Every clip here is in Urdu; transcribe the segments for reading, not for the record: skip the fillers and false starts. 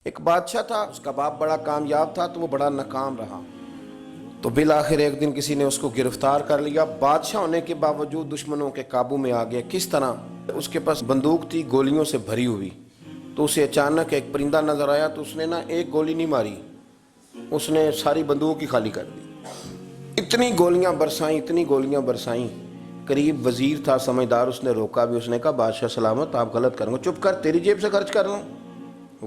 ایک بادشاہ تھا، اس کا باپ بڑا کامیاب تھا تو وہ بڑا ناکام رہا، تو بالآخر ایک دن کسی نے اس کو گرفتار کر لیا۔ بادشاہ ہونے کے باوجود دشمنوں کے قابو میں آ گیا۔ کس طرح؟ اس کے پاس بندوق تھی گولیوں سے بھری ہوئی، تو اسے اچانک ایک پرندہ نظر آیا تو اس نے ایک گولی نہیں ماری، اس نے ساری بندوق ہی خالی کر دی۔ اتنی گولیاں برسائیں، قریب وزیر تھا سمجھدار، اس نے روکا بھی، اس نے کہا بادشاہ سلامت، آپ غلط کریں گے، چپ کر، تیری جیب سے خرچ کر رہا ہوں۔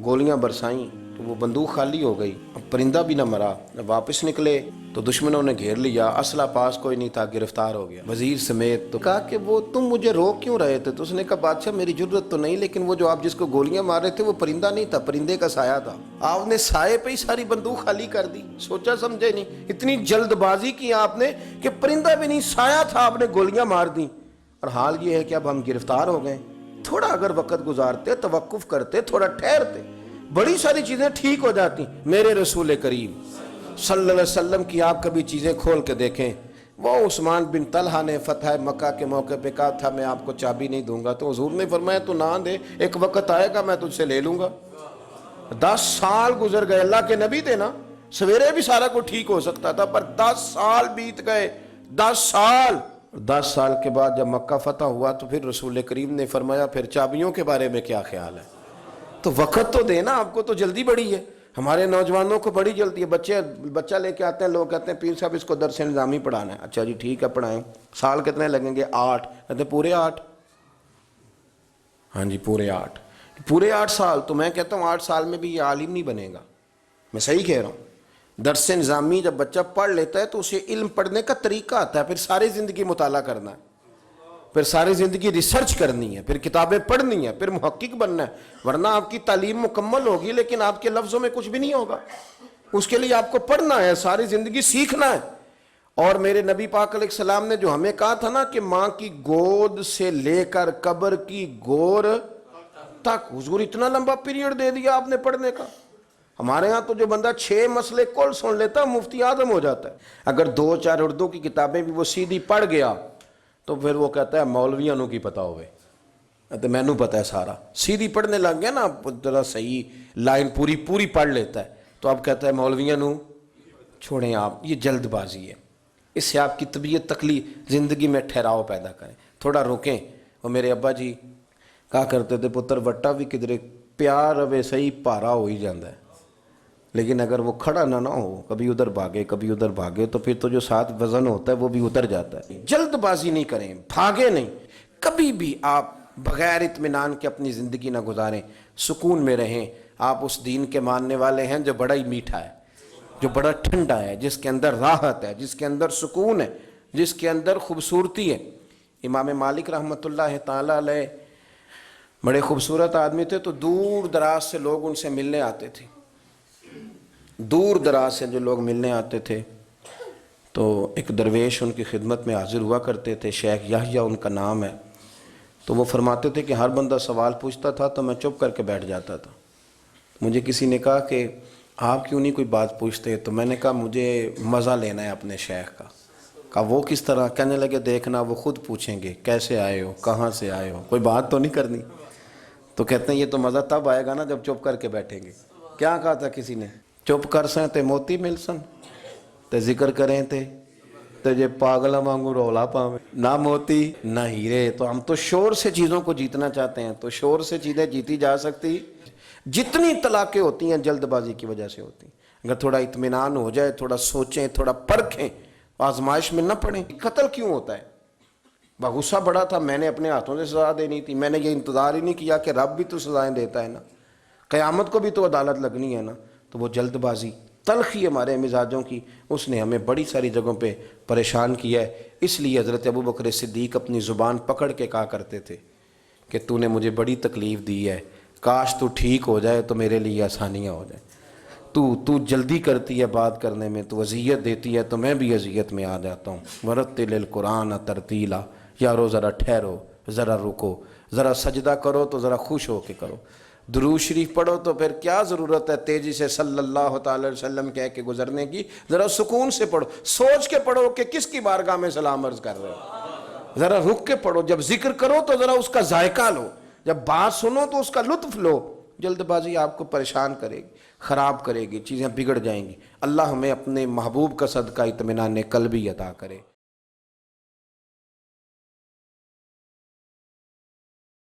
گولیاں برسائیں تو وہ بندوق خالی ہو گئی، پرندہ بھی نہ مرا۔ واپس نکلے تو دشمنوں نے گھیر لیا، اسلحہ پاس کوئی نہیں تھا، گرفتار ہو گیا وزیر سمیت۔ تو کہا کہ وہ تم مجھے روک کیوں رہے تھے؟ تو اس نے کہا بادشاہ میری جرت تو نہیں، لیکن وہ جو آپ جس کو گولیاں مار رہے تھے وہ پرندہ نہیں تھا، پرندے کا سایہ تھا، آپ نے سائے پہ ہی ساری بندوق خالی کر دی، سوچا سمجھے نہیں، اتنی جلد بازی کی آپ نے کہ پرندہ بھی نہیں، سایہ تھا، آپ نے گولیاں مار دی۔ اور حال یہ ہے کہ اب ہم گرفتار ہو گئے، تھوڑا اگر وقت گزارتے، توقف کرتے، تھوڑا ٹھہرتے، بڑی ساری چیزیں ٹھیک ہو جاتی۔ میرے رسول کریم صلی اللہ علیہ وسلم کی آپ کبھی چیزیں کھول کے دیکھیں، وہ عثمان بن طلحہ نے فتح مکہ کے موقع پہ کہا تھا میں آپ کو چابی نہیں دوں گا، تو حضور نے فرمایا تو نہ دے، ایک وقت آئے گا میں تجھ سے لے لوں گا۔ 10 سال گزر گئے، اللہ کے نبی تھے نا، سویرے بھی سارا کچھ ٹھیک ہو سکتا تھا، پر 10 سال بیت گئے، 10 سال کے بعد جب مکہ فتح ہوا تو پھر رسول کریم نے فرمایا پھر چابیوں کے بارے میں کیا خیال ہے؟ تو وقت تو دینا، آپ کو تو جلدی بڑی ہے، ہمارے نوجوانوں کو بڑی جلدی ہے۔ بچہ لے کے آتے ہیں، لوگ کہتے ہیں پیر صاحب اس کو درس نظامی پڑھانا ہے، اچھا جی ٹھیک ہے پڑھائیں، سال کتنے لگیں گے؟ 8، کہتے ہیں پورے 8؟ ہاں جی پورے 8 سال، تو میں کہتا ہوں 8 سال میں بھی یہ عالم نہیں بنے گا، میں صحیح کہہ رہا ہوں۔ درس نظامی جب بچہ پڑھ لیتا ہے تو اسے علم پڑھنے کا طریقہ آتا ہے، پھر ساری زندگی مطالعہ کرنا ہے، پھر ساری زندگی ریسرچ کرنی ہے، پھر کتابیں پڑھنی ہے، پھر محقق بننا ہے، ورنہ آپ کی تعلیم مکمل ہوگی لیکن آپ کے لفظوں میں کچھ بھی نہیں ہوگا، اس کے لیے آپ کو پڑھنا ہے، ساری زندگی سیکھنا ہے۔ اور میرے نبی پاک علیہ السلام نے جو ہمیں کہا تھا نا کہ ماں کی گود سے لے کر قبر کی گور تک، حضور اتنا لمبا پیریڈ دے دیا آپ نے پڑھنے کا۔ ہمارے ہاں تو جو بندہ 6 مسئلے کل سن لیتا مفتی اعظم ہو جاتا ہے، اگر 2-4 اردو کی کتابیں بھی وہ سیدھی پڑھ گیا تو پھر وہ کہتا ہے مولویاں نو کی پتا ہوئے، تو میں نو پتا ہے سارا، سیدھی پڑھنے لگ گیا نا، ذرا صحیح لائن پوری پڑھ لیتا ہے تو اب کہتا ہے مولویاں نو چھوڑیں آپ، یہ جلد بازی ہے، اس سے آپ کی طبیعت تکلیف، زندگی میں ٹھہراؤ پیدا کریں، تھوڑا روکیں۔ وہ میرے ابا جی کہا کرتے تھے پتر وٹا بھی کدھرے پیار اوے صحیح پارا ہو ہی جاندہ ہے، لیکن اگر وہ کھڑا نہ ہو، کبھی ادھر بھاگے تو پھر تو جو ساتھ وزن ہوتا ہے وہ بھی اتر جاتا ہے۔ جلد بازی نہیں کریں، بھاگے نہیں، کبھی بھی آپ بغیر اطمینان کے اپنی زندگی نہ گزاریں، سکون میں رہیں۔ آپ اس دین کے ماننے والے ہیں جو بڑا ہی میٹھا ہے، جو بڑا ٹھنڈا ہے، جس کے اندر راحت ہے، جس کے اندر سکون ہے، جس کے اندر خوبصورتی ہے۔ امام مالک رحمۃ اللہ تعالی علیہ بڑے خوبصورت آدمی تھے، تو دور دراز سے لوگ ان سے ملنے آتے تھے، دور دراز سے جو لوگ ملنے آتے تھے تو ایک درویش ان کی خدمت میں حاضر ہوا کرتے تھے، شیخ یحییٰ ان کا نام ہے، تو وہ فرماتے تھے کہ ہر بندہ سوال پوچھتا تھا تو میں چپ کر کے بیٹھ جاتا تھا۔ مجھے کسی نے کہا کہ آپ کیوں نہیں کوئی بات پوچھتے؟ تو میں نے کہا مجھے مزہ لینا ہے اپنے شیخ کا۔ کہا وہ کس طرح؟ کہنے لگے دیکھنا وہ خود پوچھیں گے کیسے آئے ہو، کہاں سے آئے ہو، کوئی بات تو نہیں کرنی۔ تو کہتے ہیں یہ تو مزہ تب آئے گا نا جب چپ کر کے بیٹھیں گے۔ کیا کہا تھا کسی نے؟ چپ کر سیں تے موتی مل سن، تے ذکر کریں تے جے پاگلا وانگو رولا پاویں، نہ موتی نہ ہیرے۔ تو ہم تو شور سے چیزوں کو جیتنا چاہتے ہیں، تو شور سے چیزیں جیتی جا سکتی، جتنی طلاقیں ہوتی ہیں جلد بازی کی وجہ سے ہوتی ہیں۔ اگر تھوڑا اطمینان ہو جائے، تھوڑا سوچیں، تھوڑا پرکھیں، آزمائش میں نہ پڑیں۔ قتل کیوں ہوتا ہے؟ غصہ بڑا تھا، میں نے اپنے ہاتھوں سے سزا دینی تھی، میں نے یہ انتظار ہی نہیں کیا کہ رب بھی تو سزائیں دیتا ہے نا، قیامت کو بھی تو عدالت لگنی ہے نا۔ تو وہ جلد بازی، تلخی ہمارے مزاجوں کی، اس نے ہمیں بڑی ساری جگہوں پہ پریشان کیا ہے۔ اس لیے حضرت ابوبکر صدیق اپنی زبان پکڑ کے کہا کرتے تھے کہ تو نے مجھے بڑی تکلیف دی ہے، کاش تو ٹھیک ہو جائے تو میرے لیے آسانیاں ہو جائیں۔ تو جلدی کرتی ہے بات کرنے میں، تو اذیت دیتی ہے تو میں بھی اذیت میں آ جاتا ہوں۔ ورتل القرآن ترتیلا، یارو ذرا ٹھہرو، ذرا رکو، ذرا سجدہ کرو تو ذرا خوش ہو کے کرو، درود شریف پڑھو تو پھر کیا ضرورت ہے تیزی سے صلی اللہ تعالی وسلم کہہ کے گزرنے کی، ذرا سکون سے پڑھو، سوچ کے پڑھو کہ کس کی بارگاہ میں سلام عرض کر رہے ہو، ذرا رک کے پڑھو، جب ذکر کرو تو ذرا اس کا ذائقہ لو، جب بات سنو تو اس کا لطف لو، جلد بازی آپ کو پریشان کرے گی، خراب کرے گی، چیزیں بگڑ جائیں گی۔ اللہ ہمیں اپنے محبوب کا صدقہ اطمینان قلبی عطا کرے۔